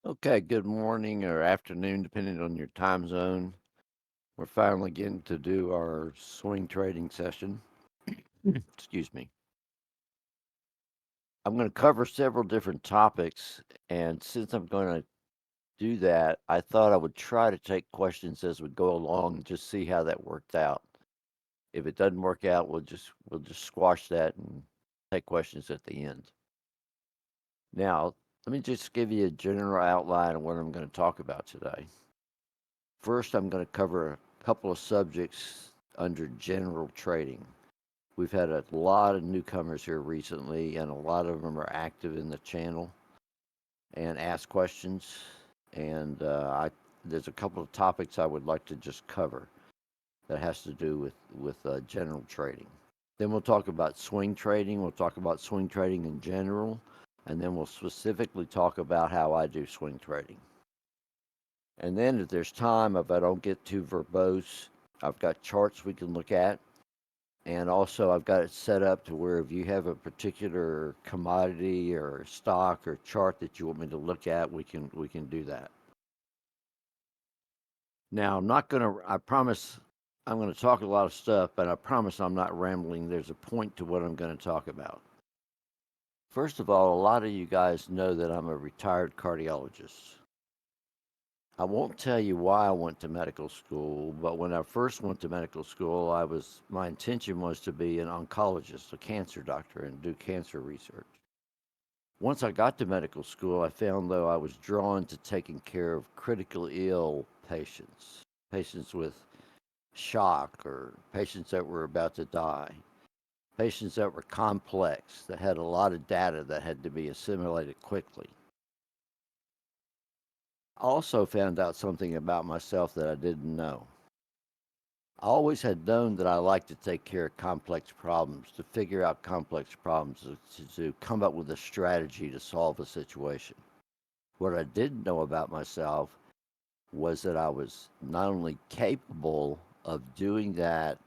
Okay, good morning or afternoon, depending on your time zone. We're finally getting to do our swing trading session. Excuse me. I'm going to cover several different topics, and since I'm going to do that, I thought I would try to take questions as we go along and just see how that worked out. If it doesn't work out, we'll just squash that and take questions at the end. Now, let me just give you a general outline of what I'm going to talk about today. First, I'm going to cover a couple of subjects under general trading. We've had a lot of newcomers here recently, and a lot of them are active in the channel and ask questions. And there's a couple of topics I would like to just cover that has to do with general trading. Then we'll talk about swing trading. We'll talk about swing trading in general, and then we'll specifically talk about how I do swing trading. And then if there's time, if I don't get too verbose, I've got charts we can look at. And also I've got it set up to where if you have a particular commodity or stock or chart that you want me to look at, we can do that. Now I'm not gonna I promise I'm gonna talk a lot of stuff, but I promise I'm not rambling. There's a point to what I'm gonna talk about. First of all, a lot of you guys know that I'm a retired cardiologist. I won't tell you why I went to medical school, but when I first went to medical school, my intention was to be an oncologist, a cancer doctor, and do cancer research. Once I got to medical school, I found though I was drawn to taking care of critically ill patients, patients with shock or patients that were about to die, patients that were complex, that had a lot of data that had to be assimilated quickly. I also found out something about myself that I didn't know. I always had known that I like to take care of complex problems, to figure out complex problems, to come up with a strategy to solve a situation. What I didn't know about myself was that I was not only capable of doing that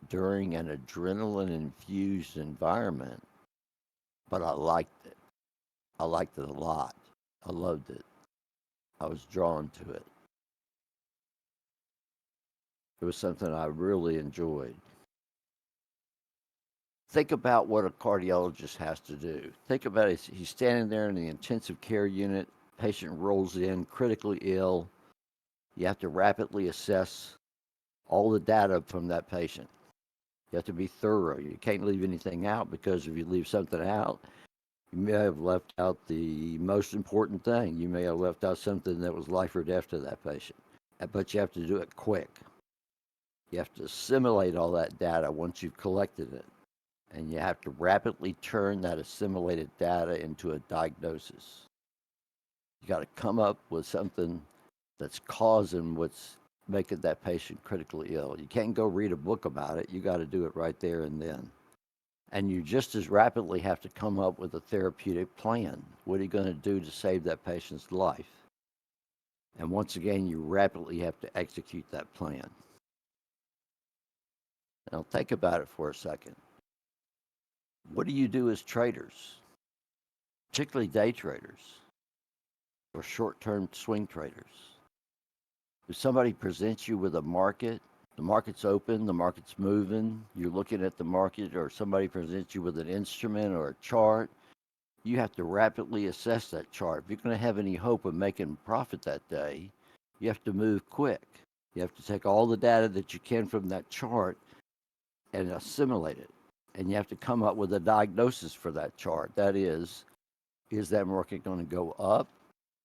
during an adrenaline infused environment, but I liked it. I liked it a lot. I loved it. I was drawn to it. It was something I really enjoyed. Think about what a cardiologist has to do. Think about it. He's standing there in the intensive care unit. Patient rolls in, critically ill. You have to rapidly assess all the data from that patient. You have to be thorough. You can't leave anything out because if you leave something out, you may have left out the most important thing. You may have left out something that was life or death to that patient. But you have to do it quick. You have to assimilate all that data once you've collected it. And you have to rapidly turn that assimilated data into a diagnosis. You got to come up with something that's causing what's making that patient critically ill. You can't go read a book about it. You got to do it right there and then. And you just as rapidly have to come up with a therapeutic plan. What are you going to do to save that patient's life? And once again, you rapidly have to execute that plan. Now, think about it for a second. What do you do as traders, particularly day traders or short term swing traders? If somebody presents you with a market, the market's open, the market's moving, you're looking at the market, or somebody presents you with an instrument or a chart, you have to rapidly assess that chart. If you're going to have any hope of making profit that day, you have to move quick. You have to take all the data that you can from that chart and assimilate it. And you have to come up with a diagnosis for that chart. That is that market going to go up,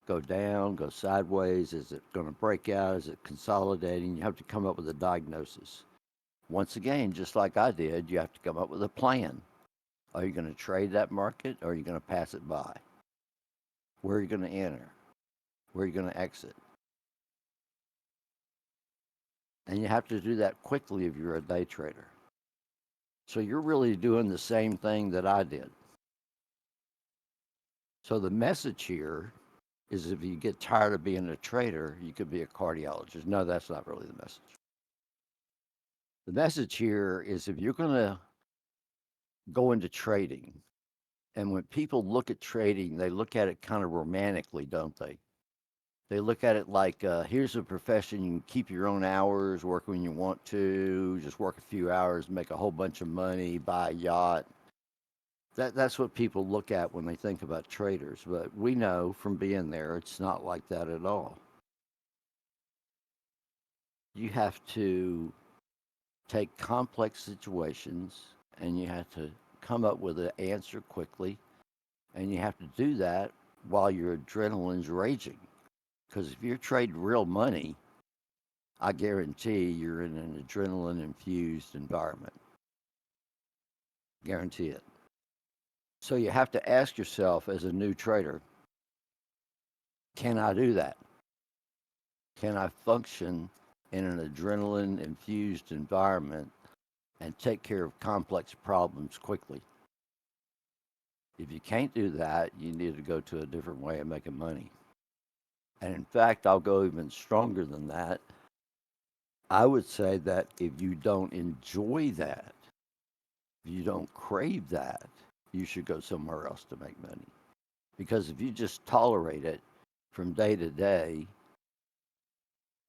go down, go sideways? Is it going to break out? Is it consolidating? You have to come up with a diagnosis. Once again, just like I did, you have to come up with a plan. Are you going to trade that market or are you going to pass it by? Where are you going to enter? Where are you going to exit? And you have to do that quickly if you're a day trader. So you're really doing the same thing that I did. So the message here is if you get tired of being a trader, you could be a cardiologist. No, that's not really the message. The message here is if you're going to go into trading, and when people look at trading, they look at it kind of romantically, don't they? They look at it like here's a profession you can keep your own hours, work when you want to, just work a few hours, make a whole bunch of money, buy a yacht. That's what people look at when they think about traders. But we know from being there, it's not like that at all. You have to take complex situations and you have to come up with an answer quickly. And you have to do that while your adrenaline's raging. Because if you're trading real money, I guarantee you're in an adrenaline infused environment. Guarantee it. So you have to ask yourself as a new trader, can I do that? Can I function in an adrenaline infused environment and take care of complex problems quickly? If you can't do that, you need to go to a different way of making money. And in fact, I'll go even stronger than that. I would say that if you don't enjoy that, if you don't crave that, you should go somewhere else to make money. Because if you just tolerate it from day to day,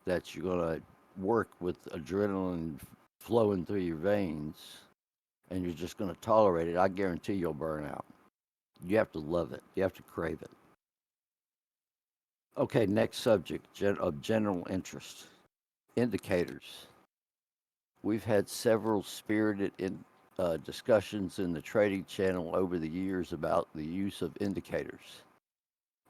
that you're going to work with adrenaline flowing through your veins and you're just going to tolerate it, I guarantee you'll burn out. You have to love it, you have to crave it. Okay, next subject of general interest, indicators. We've had several spirited discussions in the trading channel over the years about the use of indicators.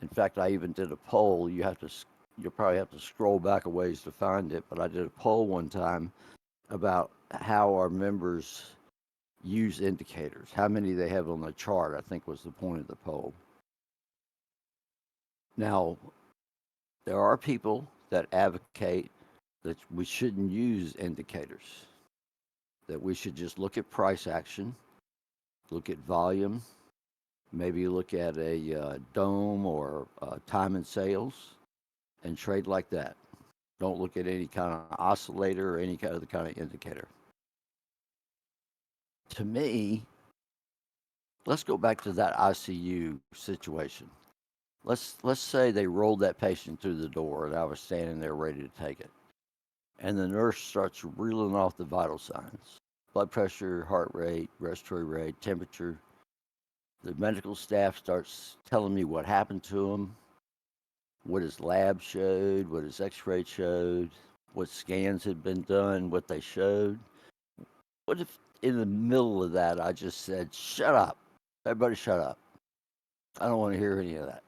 In fact, I even did a poll. You'll probably have to scroll back a ways to find it, but I did a poll one time about how our members use indicators, how many they have on the chart, I think was the point of the poll. Now, there are people that advocate that we shouldn't use indicators, that we should just look at price action, look at volume, maybe look at a dome or time and sales and trade like that. Don't look at any kind of oscillator or any kind of indicator. To me, let's go back to that ICU situation. Let's say they rolled that patient through the door and I was standing there ready to take it. And the nurse starts reeling off the vital signs: blood pressure, heart rate, respiratory rate, temperature. The medical staff starts telling me what happened to him, what his lab showed, what his x-ray showed, what scans had been done, what they showed. What if in the middle of that I just said, shut up, everybody shut up, I don't want to hear any of that?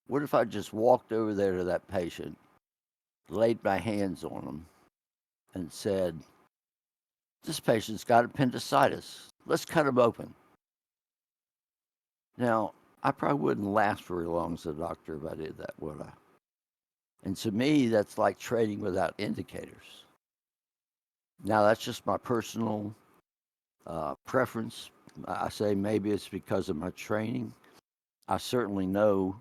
What if I just walked over there to that patient, laid my hands on him, and said, this patient's got appendicitis, let's cut him open? Now, I probably wouldn't last very long as a doctor if I did that, would I? And to me, that's like trading without indicators. Now, that's just my personal preference. I say maybe it's because of my training. I certainly know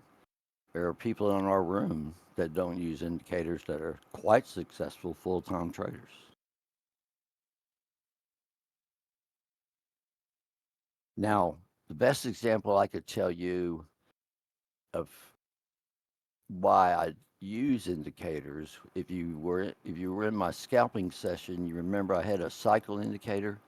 there are people in our room that don't use indicators that are quite successful full time traders. Now, the best example I could tell you of why I use indicators, if you were in my scalping session, you remember I had a cycle indicator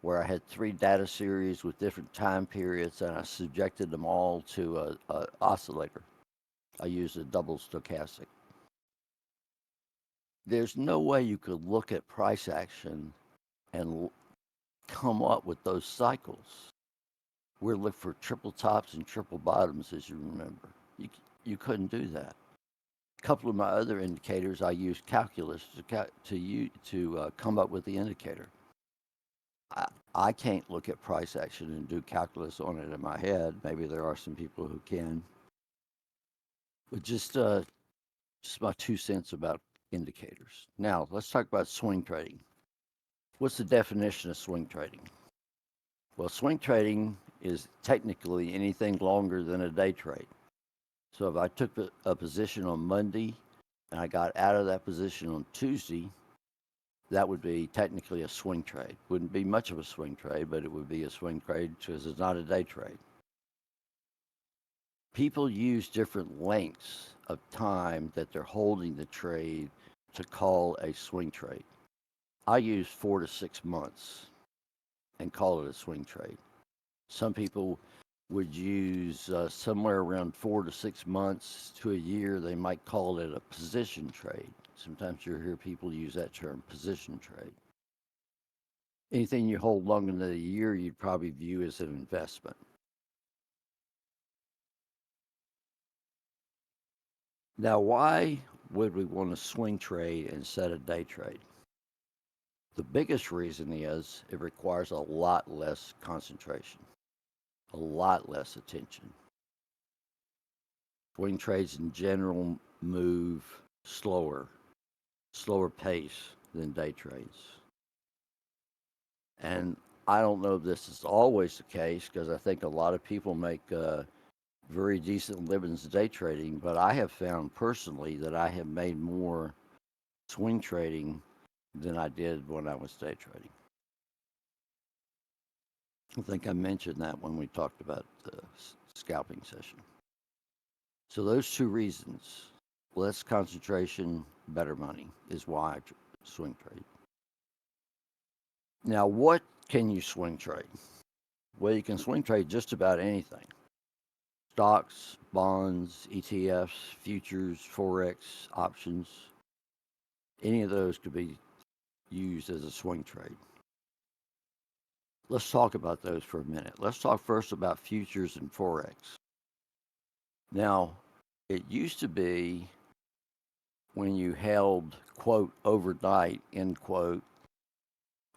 where I had 3 data series with different time periods, and I subjected them all to a oscillator. I used a double stochastic. There's no way you could look at price action and come up with those cycles. We're looking for triple tops and triple bottoms, as you remember. You couldn't do that. A couple of my other indicators, I used calculus to come up with the indicator. I, I can't look at price action and do calculus on it in my head. Maybe there are some people who can, but just my 2 cents about indicators. Now let's talk about swing trading. What's the definition of swing trading? Well, swing trading is technically anything longer than a day trade. So if I took a position on Monday and I got out of that position on Tuesday, that would be technically a swing trade. Wouldn't be much of a swing trade, but it would be a swing trade because it's not a day trade. People use different lengths of time that they're holding the trade to call a swing trade. I use 4 to 6 months and call it a swing trade. Some people would use somewhere around 4 to 6 months to a year. They might call it a position trade. Sometimes you hear people use that term, position trade. Anything you hold longer than a year, you'd probably view as an investment. Now, why would we want to swing trade instead of day trade? The biggest reason is it requires a lot less concentration, a lot less attention. Swing trades in general move slower pace than day trades. And I don't know if this is always the case because I think a lot of people make very decent livings day trading, but I have found personally that I have made more swing trading than I did when I was day trading. I think I mentioned that when we talked about the scalping session. So those two reasons, less concentration, better money, is why I swing trade. Now, what can you swing trade? Well, you can swing trade just about anything. Stocks, bonds, ETFs, futures, forex, options. Any of those could be used as a swing trade. Let's talk about those for a minute. Let's talk first about futures and forex. Now, it used to be when you held, quote, overnight, end quote,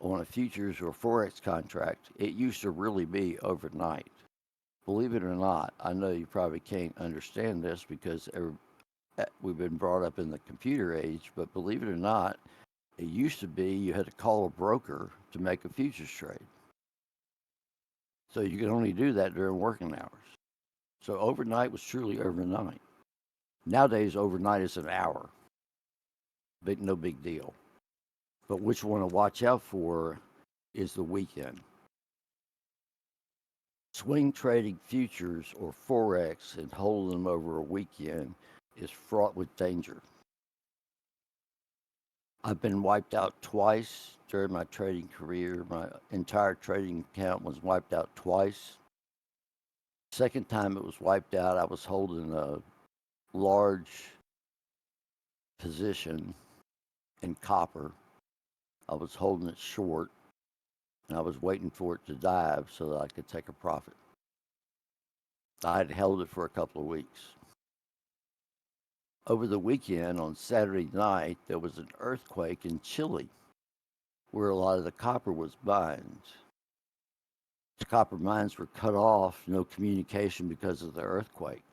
on a futures or forex contract, it used to really be overnight. Believe it or not, I know you probably can't understand this because we've been brought up in the computer age, but believe it or not, it used to be you had to call a broker to make a futures trade. So you could only do that during working hours. So overnight was truly overnight. Nowadays, overnight is an hour. No big deal. But what you want to watch out for is the weekend. Swing trading futures or forex and holding them over a weekend is fraught with danger. I've been wiped out twice during my trading career. My entire trading account was wiped out twice. Second time it was wiped out, I was holding a large position in copper. I was holding it short and I was waiting for it to dive so that I could take a profit. I had held it for a couple of weeks. Over the weekend on Saturday night, there was an earthquake in Chile where a lot of the copper was mined. The copper mines were cut off, no communication because of the earthquake.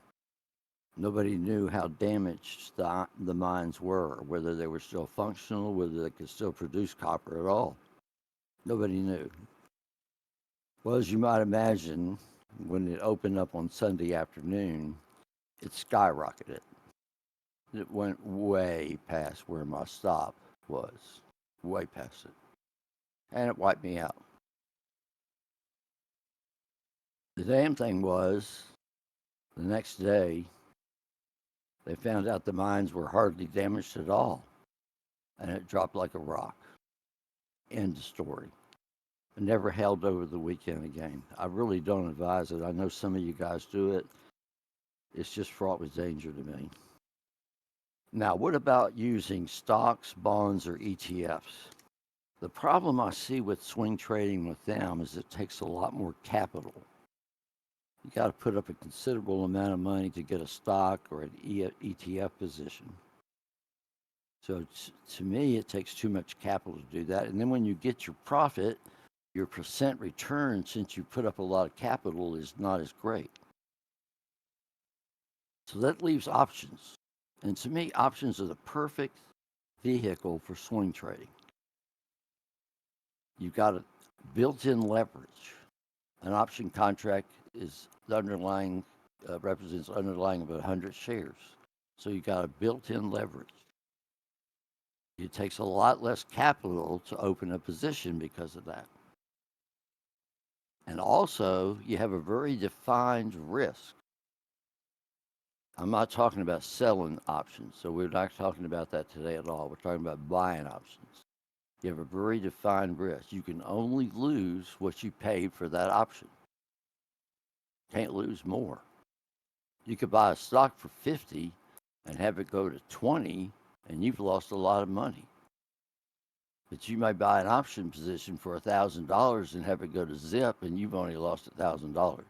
Nobody knew how damaged the mines were, whether they were still functional, whether they could still produce copper at all. Nobody knew. Well, as you might imagine, when it opened up on Sunday afternoon, it skyrocketed. It went way past where my stop was, way past it. And it wiped me out. The damn thing was, the next day, they found out the mines were hardly damaged at all. And it dropped like a rock. End of story. I never held over the weekend again. I really don't advise it. I know some of you guys do it. It's just fraught with danger to me. Now, what about using stocks, bonds, or ETFs? The problem I see with swing trading with them is it takes a lot more capital. You got to put up a considerable amount of money to get a stock or an ETF position. So to me, it takes too much capital to do that. And then when you get your profit, your percent return, since you put up a lot of capital, is not as great. So that leaves options. And to me, options are the perfect vehicle for swing trading. You've got a built-in leverage. An option contract is the underlying represents underlying of 100 shares. So you got a built-in leverage. It takes a lot less capital to open a position because of that. And also, you have a very defined risk. I'm not talking about selling options. So we're not talking about that today at all. We're talking about buying options. You have a very defined risk. You can only lose what you paid for that option. Can't lose more. You could buy a stock for 50 and have it go to 20 and you've lost a lot of money. But you may buy an option position for $1,000 and have it go to zip and you've only lost $1,000. A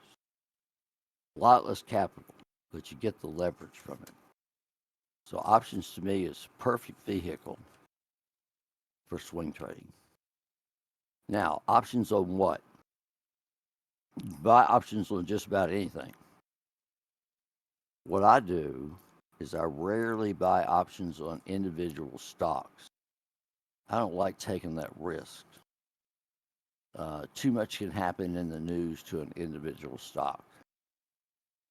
lot less capital, but you get the leverage from it. So options to me is perfect vehicle for swing trading. Now, options on what? You buy options on just about anything. What I do is I rarely buy options on individual stocks. I don't like taking that risk. Too much can happen in the news to an individual stock.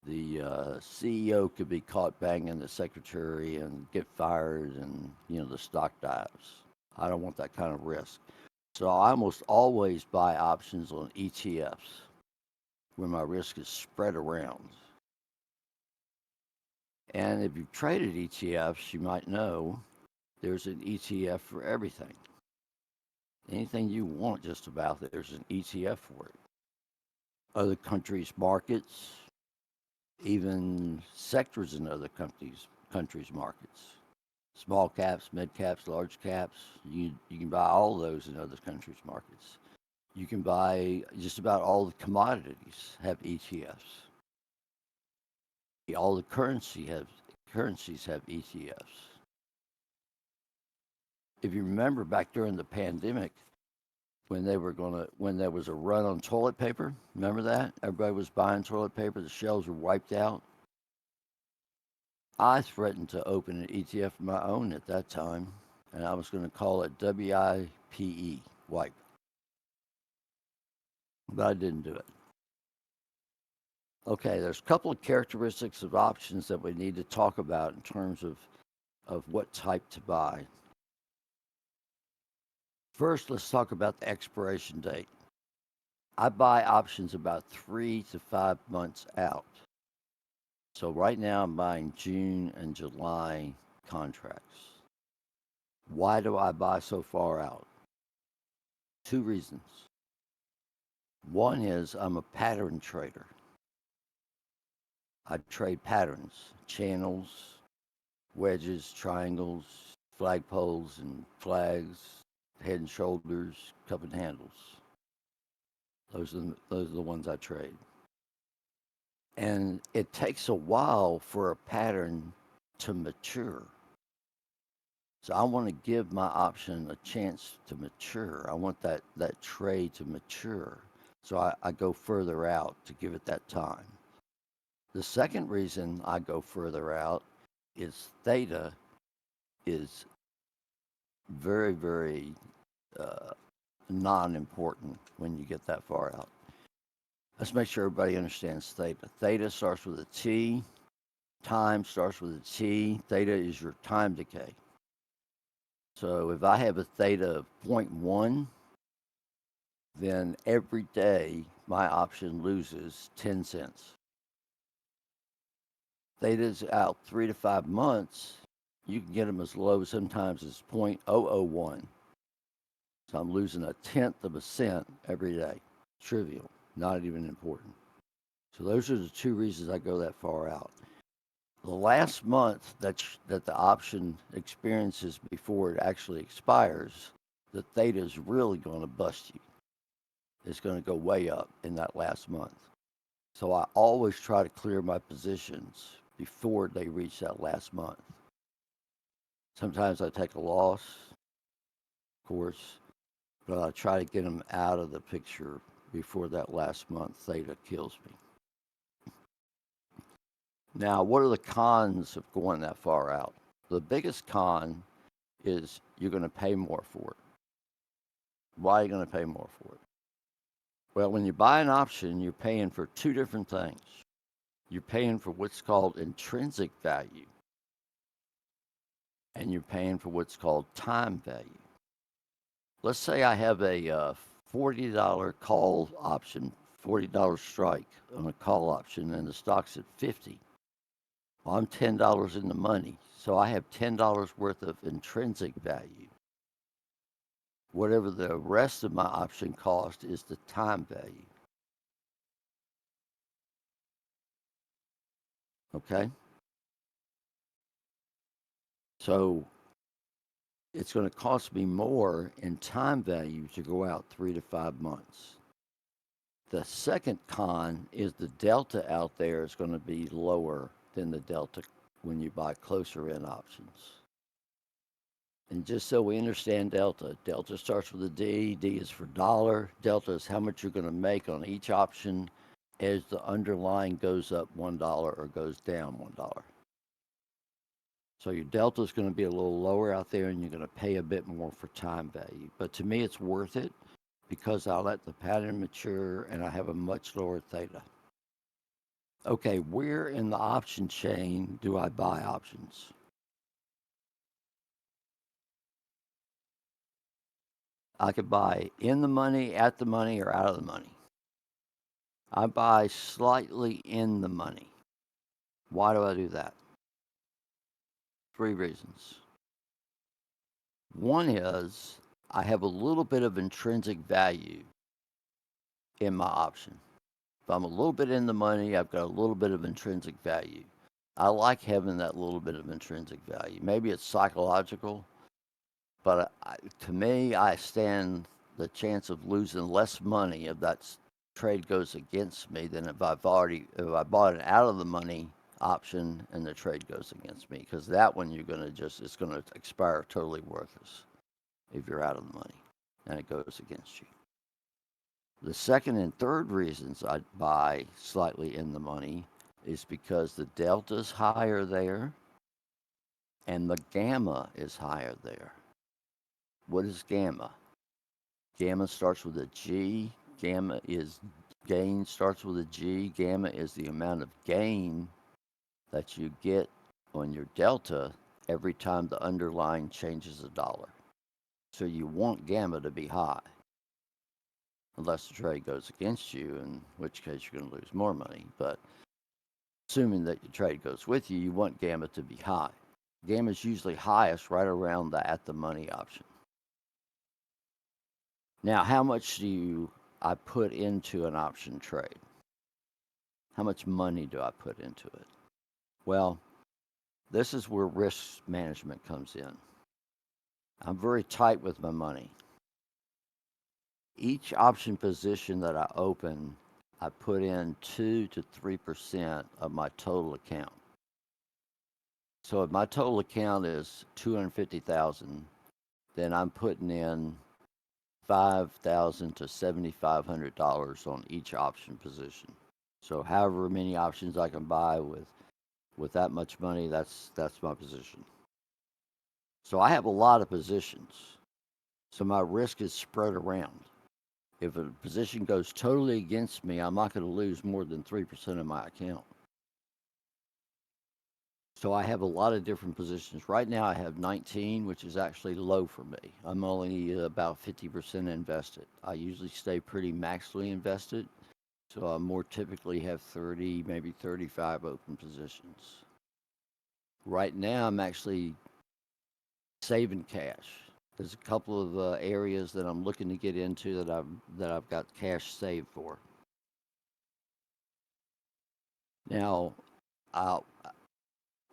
The CEO could be caught banging the secretary and get fired, and the stock dives. I don't want that kind of risk. So I almost always buy options on ETFs where my risk is spread around. And if you've traded ETFs, you might know there's an ETF for everything. Anything you want, just about, there's an ETF for it. Other countries' markets, even sectors in other countries' markets. Small caps, mid caps, large caps. You can buy all those in other countries' markets. You can buy just about all the commodities have ETFs. All the currencies have ETFs. If you remember back during the pandemic, when there was a run on toilet paper, remember that? Everybody was buying toilet paper, the shelves were wiped out. I threatened to open an ETF of my own at that time, and I was going to call it WIPE, wipe. But I didn't do it. Okay, there's a couple of characteristics of options that we need to talk about in terms of what type to buy. First, let's talk about the expiration date. I buy options about 3 to 5 months out. So right now I'm buying June and July contracts. Why do I buy so far out? Two reasons. One is I'm a pattern trader. I trade patterns, channels, wedges, triangles, flagpoles and flags, head and shoulders, cup and handles. Those are the ones I trade. And it takes a while for a pattern to mature. So I want to give my option a chance to mature. I want that trade to mature. So I go further out to give it that time. The second reason I go further out is theta is very, very non-important when you get that far out. Let's make sure everybody understands theta. Theta starts with a T. Time starts with a T. Theta is your time decay. So if I have a theta of 0.1, then every day my option loses 10 cents. Theta's out 3 to 5 months. You can get them as low sometimes as 0.001. So I'm losing a tenth of a cent every day. Trivial, not even important. So those are the two reasons I go that far out. The last month that the option experiences before it actually expires, the theta is really going to bust you. It's going to go way up in that last month. So I always try to clear my positions before they reach that last month. Sometimes I take a loss, of course, but I try to get them out of the picture before that last month theta kills me. Now, what are the cons of going that far out? The biggest con is you're going to pay more for it. Why are you going to pay more for it? Well, when you buy an option, you're paying for two different things. You're paying for what's called intrinsic value, and you're paying for what's called time value. Let's say I have a $40 call option, $40 strike on a call option, and the stock's at 50. Well, I'm $10 in the money, so I have $10 worth of intrinsic value. Whatever the rest of my option cost is the time value. Okay? So it's going to cost me more in time value to go out 3 to 5 months. The second con is the delta out there is going to be lower than the delta when you buy closer in options. And just so we understand delta, delta starts with a D. D is for dollar. Delta is how much you're going to make on each option as the underlying goes up $1 or goes down $1. So your delta is going to be a little lower out there and you're going to pay a bit more for time value. But to me, it's worth it because I let the pattern mature and I have a much lower theta. Okay, where in the option chain do I buy options? I could buy in the money, at the money, or out of the money. I buy slightly in the money. Why do I do that? Three reasons. One is I have a little bit of intrinsic value in my option. If I'm a little bit in the money, I've got a little bit of intrinsic value. I like having that little bit of intrinsic value. Maybe it's psychological, but to me, I stand the chance of losing less money if that trade goes against me than if I bought an out of the money option and the trade goes against me, because that one it's going to expire totally worthless if you're out of the money and it goes against you. The second and third reasons I'd buy slightly in the money is because the delta's higher there and the gamma is higher there. What is gamma? Gamma starts with a G. Gamma is gain starts with a G. Gamma is the amount of gain that you get on your delta every time the underlying changes a dollar. So you want gamma to be high, unless the trade goes against you, in which case you're going to lose more money. But assuming that your trade goes with you, you want gamma to be high. Gamma is usually highest right around the at the money option. Now, how much do I put into an option trade? How much money do I put into it? Well, this is where risk management comes in. I'm very tight with my money. Each option position that I open, I put in 2 to 3% of my total account. So if my total account is 250,000, then I'm putting in $5,000 to $7,500 on each option position. So however many options I can buy with that much money, that's my position. So I have a lot of positions. So my risk is spread around. If a position goes totally against me, I'm not going to lose more than 3% of my account. So I have a lot of different positions. Right now I have 19, which is actually low for me. I'm only about 50% invested. I usually stay pretty maximally invested. So I more typically have 30, maybe 35 open positions. Right now I'm actually saving cash. There's a couple of areas that I'm looking to get into that I've got cash saved for. Now, uh,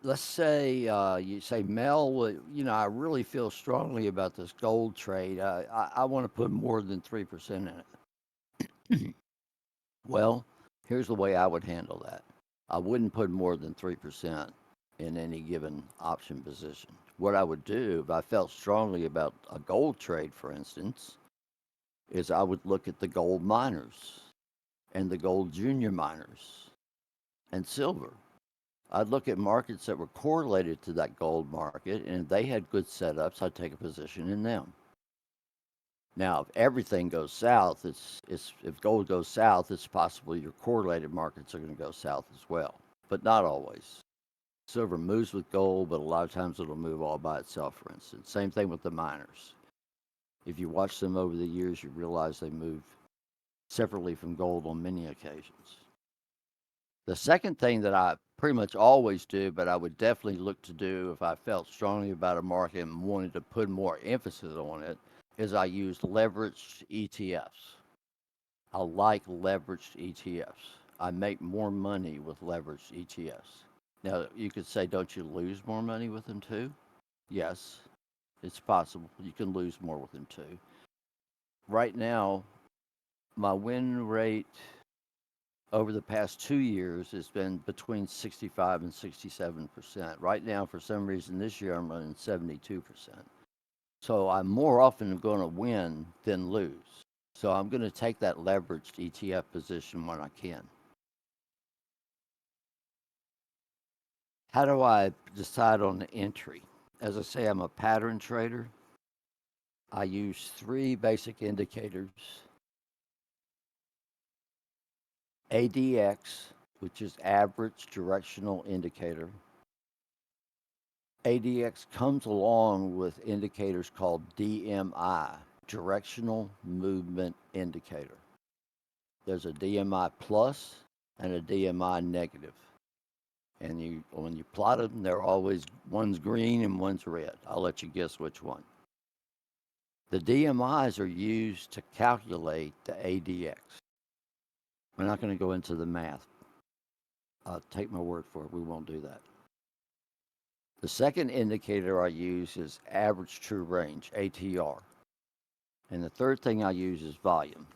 let's say you say, Mel, well, I really feel strongly about this gold trade. I want to put more than 3% in it. Well, here's the way I would handle that. I wouldn't put more than 3% in any given option position. What I would do if I felt strongly about a gold trade, for instance, is I would look at the gold miners and the gold junior miners and silver. I'd look at markets that were correlated to that gold market, and if they had good setups, I'd take a position in them. Now, if everything goes south, if gold goes south, it's possible your correlated markets are going to go south as well, but not always. Silver moves with gold, but a lot of times it'll move all by itself, for instance. Same thing with the miners. If you watch them over the years, you realize they move separately from gold on many occasions. The second thing that I pretty much always do, but I would definitely look to do if I felt strongly about a market and wanted to put more emphasis on it, is I use leveraged ETFs. I like leveraged ETFs. I make more money with leveraged ETFs. Now, you could say, don't you lose more money with them too? Yes, it's possible. You can lose more with them too. Right now, my win rate over the past 2 years has been between 65 and 67%. Right now, for some reason, this year I'm running 72%. So I'm more often going to win than lose. So I'm going to take that leveraged ETF position when I can. How do I decide on the entry? As I say, I'm a pattern trader. I use three basic indicators: ADX, which is average directional indicator. ADX comes along with indicators called DMI, directional movement indicator. There's a DMI plus and a DMI negative. And when you plot them, they're always one's green and one's red. I'll let you guess which one. The DMIs are used to calculate the ADX. We're not going to go into the math. Take my word for it, we won't do that. The second indicator I use is average true range, ATR. And the third thing I use is volume.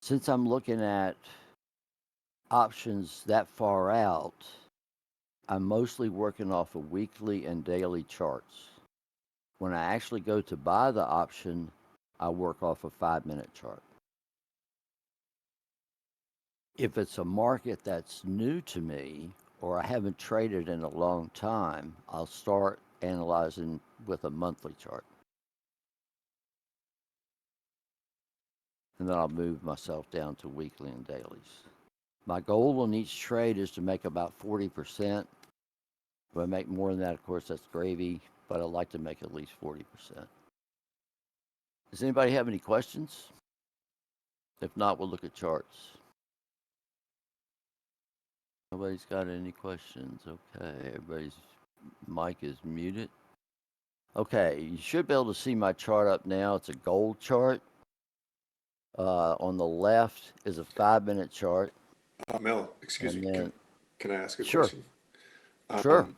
Since I'm looking at options that far out, I'm mostly working off of weekly and daily charts. When I actually go to buy the option, I work off a 5-minute chart. If it's a market that's new to me or I haven't traded in a long time, I'll start analyzing with a monthly chart. And then I'll move myself down to weekly and dailies. My goal on each trade is to make about 40%. If I make more than that, of course, that's gravy, but I like to make at least 40%. Does anybody have any questions? If not, we'll look at charts. Nobody's got any questions. Okay, everybody's mic is muted. Okay, you should be able to see my chart up now. It's a gold chart. On the left is a 5-minute chart. Mel, excuse And me, then, can I ask a sure, question? sure.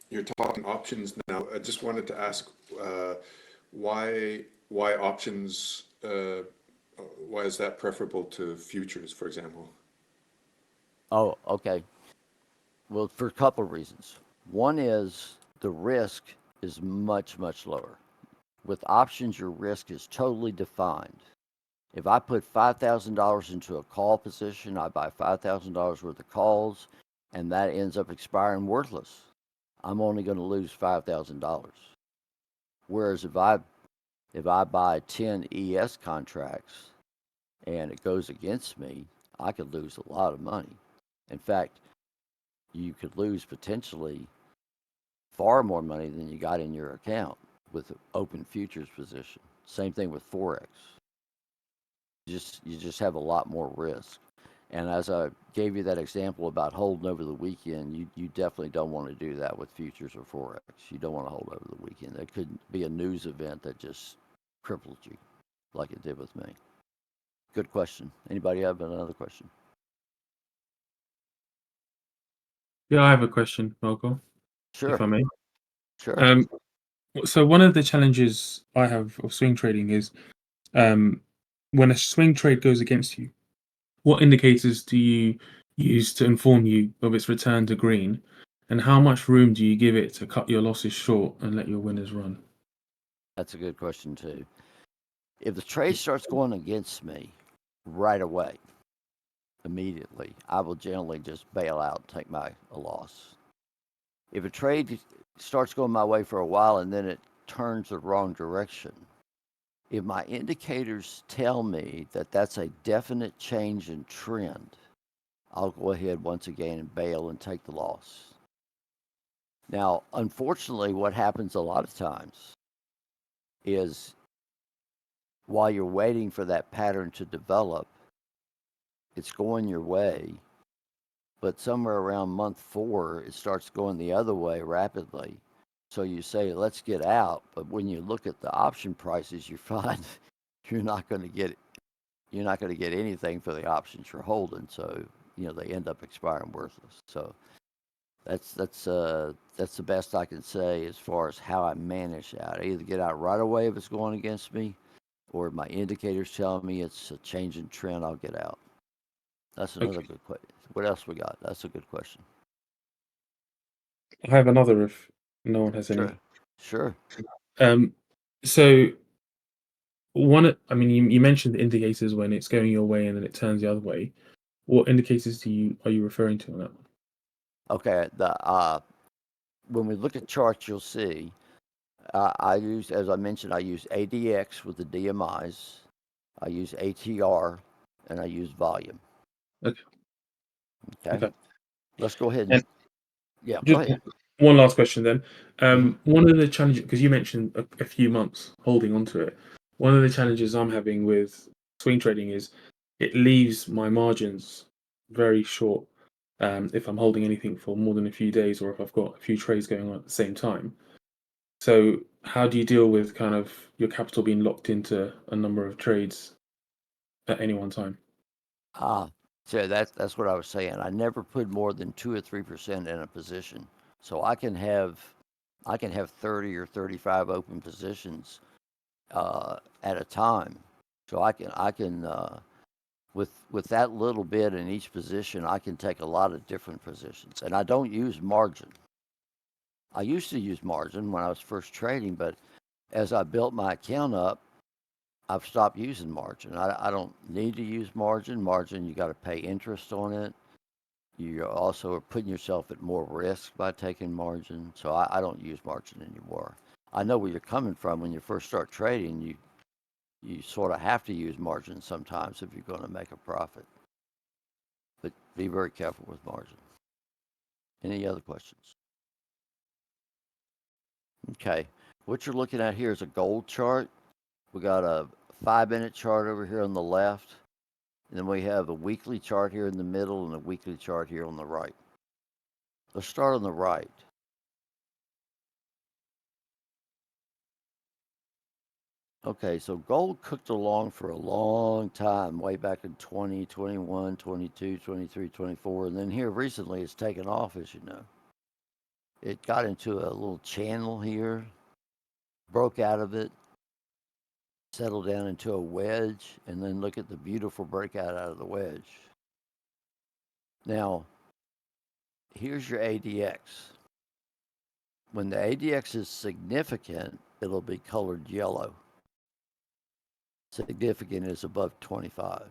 You're talking options now. I just wanted to ask why options? Why is that preferable to futures, for example? Oh, okay. Well, for a couple of reasons. One is the risk is much, much lower. With options, your risk is totally defined. If I put $5,000 into a call position, I buy $5,000 worth of calls, and that ends up expiring worthless. I'm only going to lose $5,000. Whereas if I buy 10 ES contracts and it goes against me, I could lose a lot of money. In fact, you could lose potentially far more money than you got in your account with open futures position. Same thing with forex. You just have a lot more risk. And as I gave you that example about holding over the weekend, you definitely don't want to do that with futures or forex. You don't want to hold over the weekend. There could be a news event that just crippled you, like it did with me. Good question. Anybody have another question? Yeah, I have a question, Melko, if Sure, I may. sure. Um, so one of the challenges I have of swing trading is um, when a swing trade goes against you, what indicators do you use to inform you of its return to green, and how much room do you give it to cut your losses short and let your winners run? That's a good question too. If the trade starts going against me right away, immediately, I will generally just bail out and take a loss. If a trade starts going my way for a while and then it turns the wrong direction, if my indicators tell me that that's a definite change in trend, I'll go ahead once again and bail and take the loss. Now, unfortunately, what happens a lot of times is while you're waiting for that pattern to develop, it's going your way, but somewhere around month 4, it starts going the other way rapidly. So you say, let's get out. But when you look at the option prices, you find you're not going to get you're not going to get anything for the options you're holding. So they end up expiring worthless. So that's the best I can say as far as how I manage that. I either get out right away if it's going against me, or if my indicators telling me it's a change in trend, I'll get out. That's another Okay. good question. What else we got? That's a good question. I have another if no one has Sure, any. sure. Um, so I mean, you mentioned the indicators when it's going your way and then it turns the other way. What indicators are you referring to on that one? Okay. When we look at charts, you'll see I use, as I mentioned, I use ADX with the DMIs. I use ATR, and I use volume. Okay. Okay. Okay. Let's go ahead and And yeah, go just ahead. one last question then. Hmm. One of the challenges, because you mentioned a few months holding on to it, one of the challenges I'm having with swing trading is it leaves my margins very short if I'm holding anything for more than a few days or if I've got a few trades going on at the same time. So, how do you deal with kind of your capital being locked into a number of trades at any one time? Ah, so that's what I was saying. I never put more than 2 or 3% in a position, so I can have 30 or 35 open positions at a time. So I can with that little bit in each position, I can take a lot of different positions, and I don't use margin. I used to use margin when I was first trading, but as I built my account up, I've stopped using margin. I don't need to use margin. Margin, you got to pay interest on it. You also are putting yourself at more risk by taking margin. So I don't use margin anymore. I know where you're coming from when you first start trading. You sort of have to use margin sometimes if you're going to make a profit. But be very careful with margin. Any other questions? Okay. What you're looking at here is a gold chart. We got a 5 minute chart over here on the left. And then we have a weekly chart here in the middle and a weekly chart here on the right. Let's start on the right. Okay, so gold cooked along for a long time, way back in 20, 21, 22, 23, 24. And then here recently it's taken off, as you know. It got into a little channel here, broke out of it, settled down into a wedge, and then look at the beautiful breakout out of the wedge. Now, here's your ADX. When the ADX is significant, it'll be colored yellow. Significant is above 25.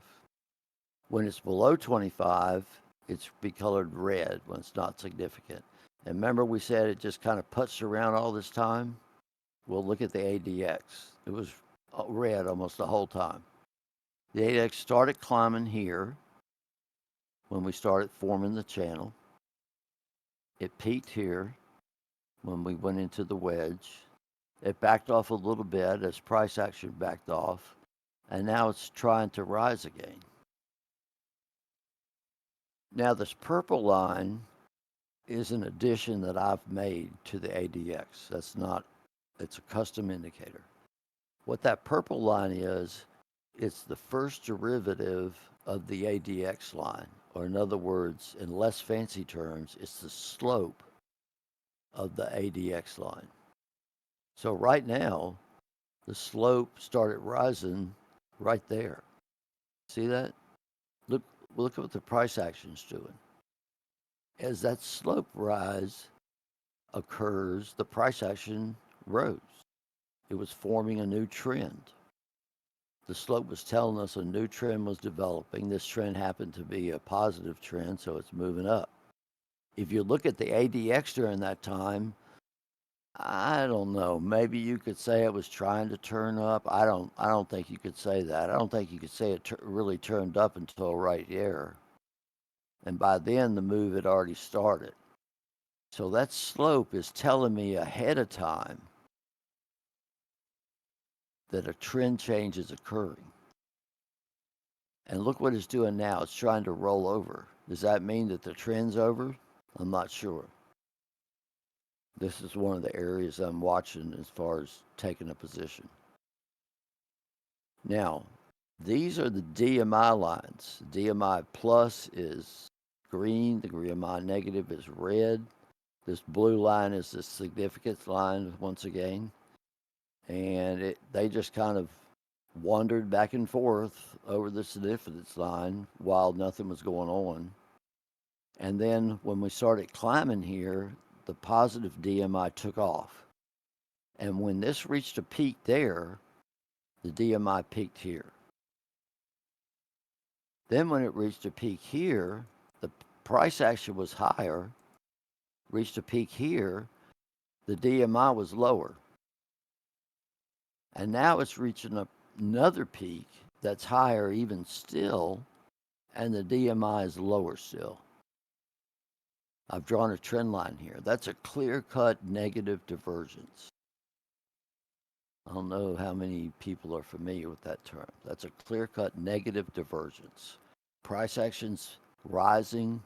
When it's below 25, it's be colored red when it's not significant. And remember, we said it just kind of puts around all this time? Well, look at the ADX. It was red almost the whole time. The ADX started climbing here when we started forming the channel. It peaked here when we went into the wedge. It backed off a little bit as price action backed off, and now it's trying to rise again. Now, this purple line is an addition that I've made to the ADX. That's not, it's a custom indicator. What that purple line is, it's the first derivative of the ADX line. Or, in other words, in less fancy terms, it's the slope of the ADX line. So, right now, the slope started rising right there. See that? Look at what the price action's doing. As that slope rise occurs, the price action rose. It was forming a new trend. The slope was telling us a new trend was developing. This trend happened to be a positive trend, so it's moving up. If you look at the ADX during that time, I don't know. Maybe you could say it was trying to turn up. I don't think you could say that. I don't think you could say it really turned up until right here. And by then the move had already started. So that slope is telling me ahead of time that a trend change is occurring. And look what it's doing now. It's trying to roll over. Does that mean that the trend's over? I'm not sure. This is one of the areas I'm watching as far as taking a position. Now, these are the DMI lines. DMI plus is green, the DMI negative is red. This blue line is the significance line once again. And they just kind of wandered back and forth over the significance line while nothing was going on. And then when we started climbing here, the positive DMI took off. And when this reached a peak there, the DMI peaked here. Then when it reached a peak here, the price action was higher, reached a peak here, the DMI was lower. And now it's reaching another peak that's higher even still, and the DMI is lower still. I've drawn a trend line here. That's a clear-cut negative divergence. I don't know how many people are familiar with that term. That's a clear-cut negative divergence. Price actions rising,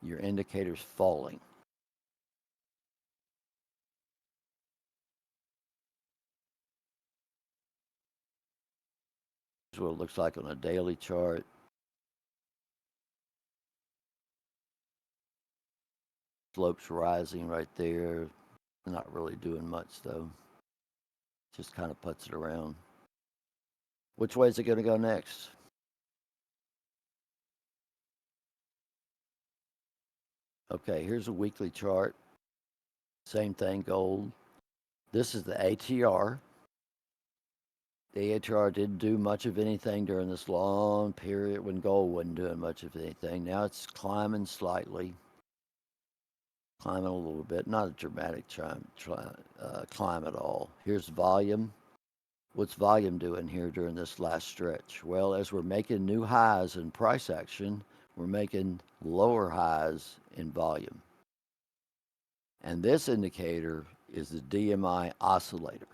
your indicators falling. Here's what it looks like on a daily chart. Slopes rising right there. Not really doing much though. Just kind of puts it around. Which way is it going to go next? Okay, here's a weekly chart. Same thing, gold. This is the ATR. The ATR didn't do much of anything during this long period when gold wasn't doing much of anything. Now it's climbing slightly, climbing a little bit. Not a dramatic climb at all. Here's volume. What's volume doing here during this last stretch? Well, as we're making new highs in price action, we're making lower highs in volume. And this indicator is the DMI oscillator.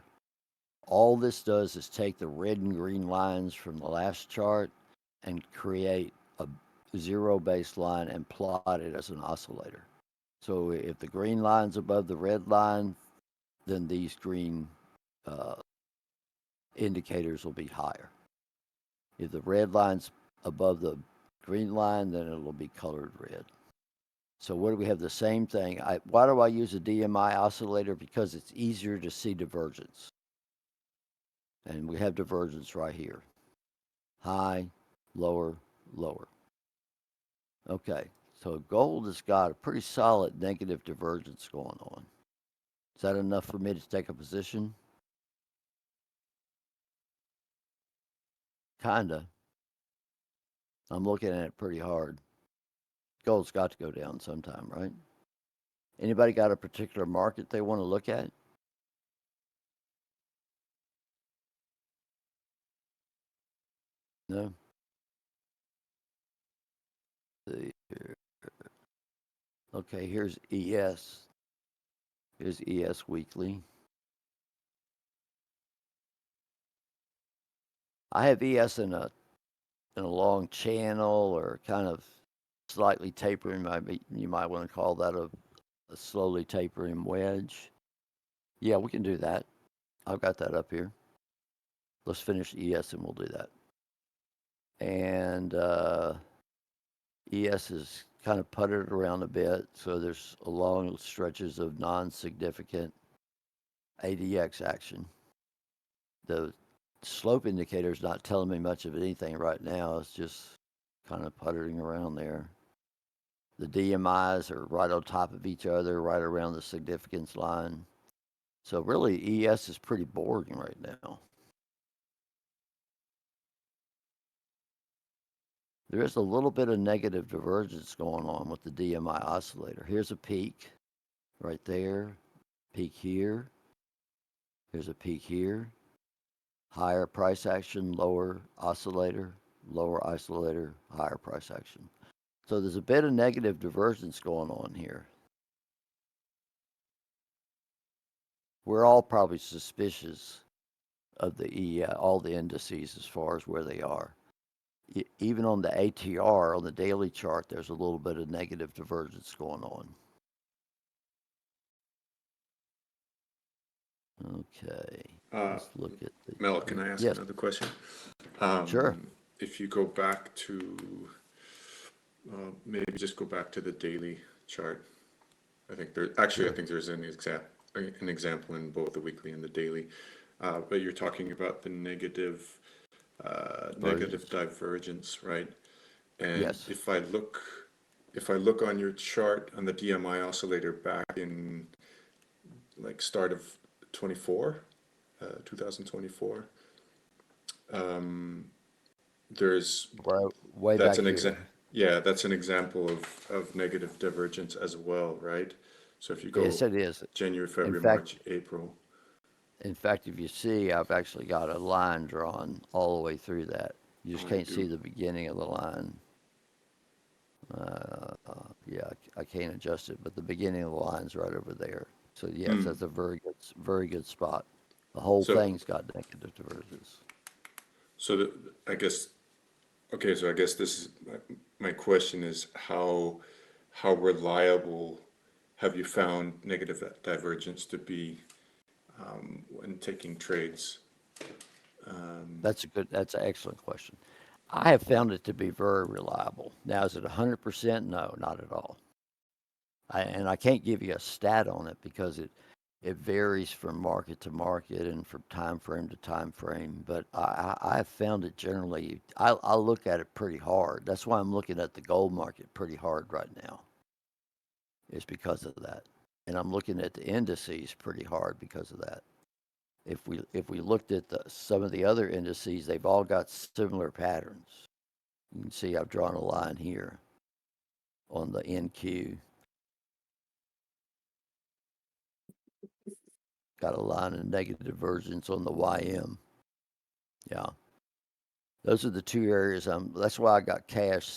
All this does is take the red and green lines from the last chart and create a zero baseline and plot it as an oscillator. So if the green line's above the red line, then these green indicators will be higher. If the red line's above the green line, then it'll be colored red. So what do we have? The same thing. Why do I use a DMI oscillator? Because it's easier to see divergence. And we have divergence right here. High, lower, lower. Okay, so gold has got a pretty solid negative divergence going on. Is that enough for me to take a position? Kinda. I'm looking at it pretty hard. Gold's got to go down sometime, right? Anybody got a particular market they want to look at? No? Okay, here's ES. Here's ES weekly. I have ES in a long channel or kind of slightly tapering. You might want to call that a slowly tapering wedge. Yeah, we can do that. I've got that up here. Let's finish ES and we'll do that. And ES is kind of puttered around a bit, so there's long stretches of non-significant ADX action. The slope indicator is not telling me much of anything right now. It's just kind of puttering around there. The DMIs are right on top of each other, right around the significance line. So really, ES is pretty boring right now. There is a little bit of negative divergence going on with the DMI oscillator. Here's a peak right there, peak here. Here's a peak here. Higher price action, lower oscillator, higher price action. So there's a bit of negative divergence going on here. We're all probably suspicious of all the indices as far as where they are. even on the ATR, on the daily chart, there's a little bit of negative divergence going on. Okay, Uh, let's look at the. Mel, can I ask Yes, another question? sure. If you go back to, maybe just go back to the daily chart. I Sure. think there's an example in both the weekly and the daily. But you're talking about the negative Divergence. divergence, right? And Yes. if I look on your chart on the DMI oscillator back in like start of 24, 2024, there's Way that's back an exa here. yeah, that's an example of negative divergence as well, right? So if you Yes, go it is. January, In February, fact, March, April, if you see, I've actually got a line drawn all the way through that. You just oh, you can't see do. the beginning of the line. Yeah, I can't adjust it, but the beginning of the line's right over there. So yes, Hmm. that's a very good spot. The whole So, thing's got negative divergence. so I guess, okay, so I guess this is my question is how reliable have you found negative divergence to be when taking trades? That's an excellent question. I have found it to be very reliable. Now, is it 100%? No, not at all. And I can't give you a stat on it because it varies from market to market and from time frame to time frame. But I have found it generally. I look at it pretty hard. That's why I'm looking at the gold market pretty hard right now. Is because of that, and I'm looking at the indices pretty hard because of that. If we looked at some of the other indices, they've all got similar patterns. You can see I've drawn a line here on the NQ. Got a line of negative divergence on the YM. Yeah, those are the two areas. That's why I got cash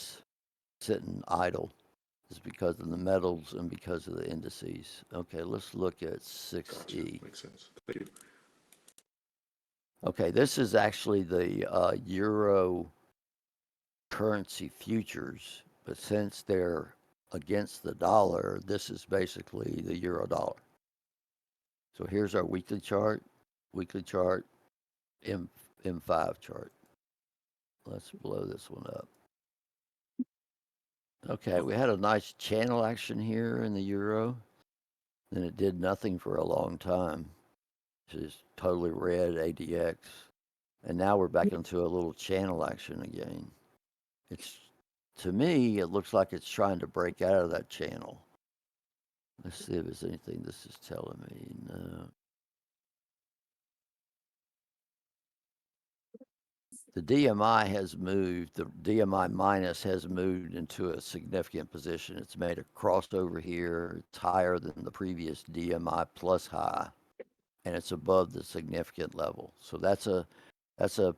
sitting idle. Is because of the metals and because of the indices. Okay, let's look at Gotcha, 6E. makes sense. Thank you. Okay, this is actually the euro currency futures, but since they're against the dollar, this is basically the euro dollar. So here's our weekly chart, M M5 chart. Let's blow this one up. Okay, we had a nice channel action here in the euro. Then it did nothing for a long time. Just totally red ADX. And now we're back into a little channel action again. It's to me, it looks like it's trying to break out of that channel. Let's see if there's anything this is telling me. No. The DMI has moved, the DMI minus has moved into a significant position. It's made a crossover here. It's higher than the previous DMI plus high, and it's above the significant level. So that's a that's a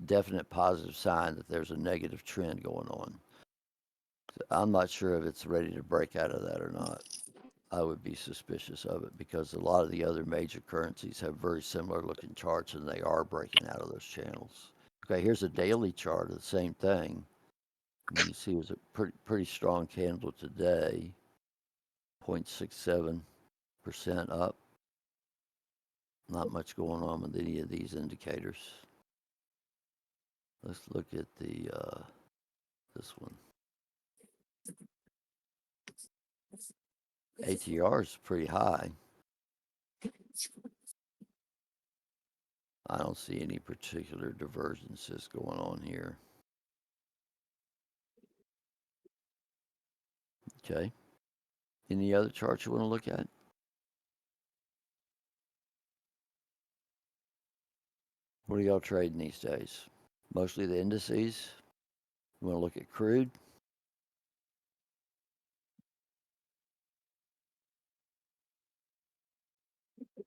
definite positive sign that there's a negative trend going on. I'm not sure if it's ready to break out of that or not. I would be suspicious of it because a lot of the other major currencies have very similar looking charts and they are breaking out of those channels. Okay, here's a daily chart of the same thing. You can see it was a pretty strong candle today, 0.67% up. Not much going on with any of these indicators. Let's look at the this one. ATR is pretty high. I don't see any particular divergences going on here. Okay. Any other charts you want to look at? What are y'all trading these days? Mostly the indices. You want to look at crude?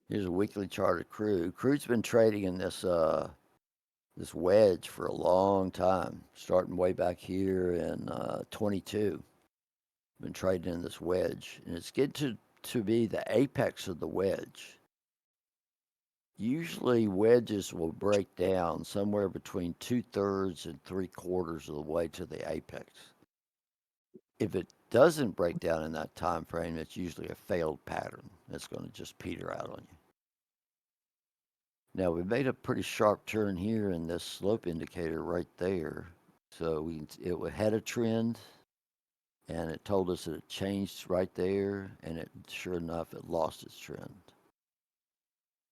Here's a weekly chart of crude. Crude's been trading in this wedge for a long time, starting way back here in 22. Been trading in this wedge, and it's getting to be the apex of the wedge. Usually wedges will break down somewhere between 2/3 and 3/4 of the way to the apex. If it doesn't break down in that time frame, it's usually a failed pattern. It's going to just peter out on you. Now we made a pretty sharp turn here in this slope indicator right there. So it had a trend, and it told us that it changed right there, and sure enough, it lost its trend.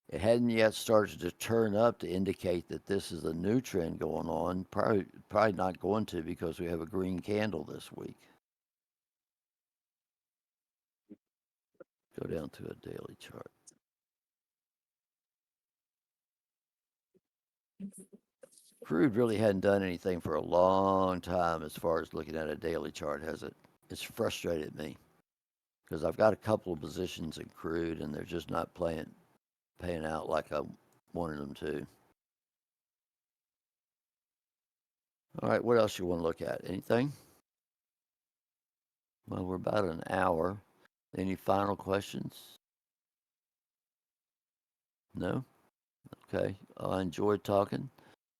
It hadn't yet started to turn up to indicate that this is a new trend going on. Probably not going to, because we have a green candle this week. Go down to a daily chart. Crude really hadn't done anything for a long time as far as looking at a daily chart, has it? It's frustrated me because I've got a couple of positions in crude, and they're just not paying out like I wanted them to. All right, what else you want to look at? Anything? Well, we're about an hour. Any final questions? No? Okay. I enjoyed talking.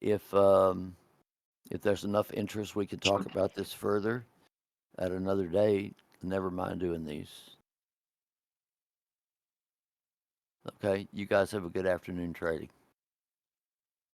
If there's enough interest, we can talk about this further at another day. Never mind doing these. Okay. You guys have a good afternoon trading.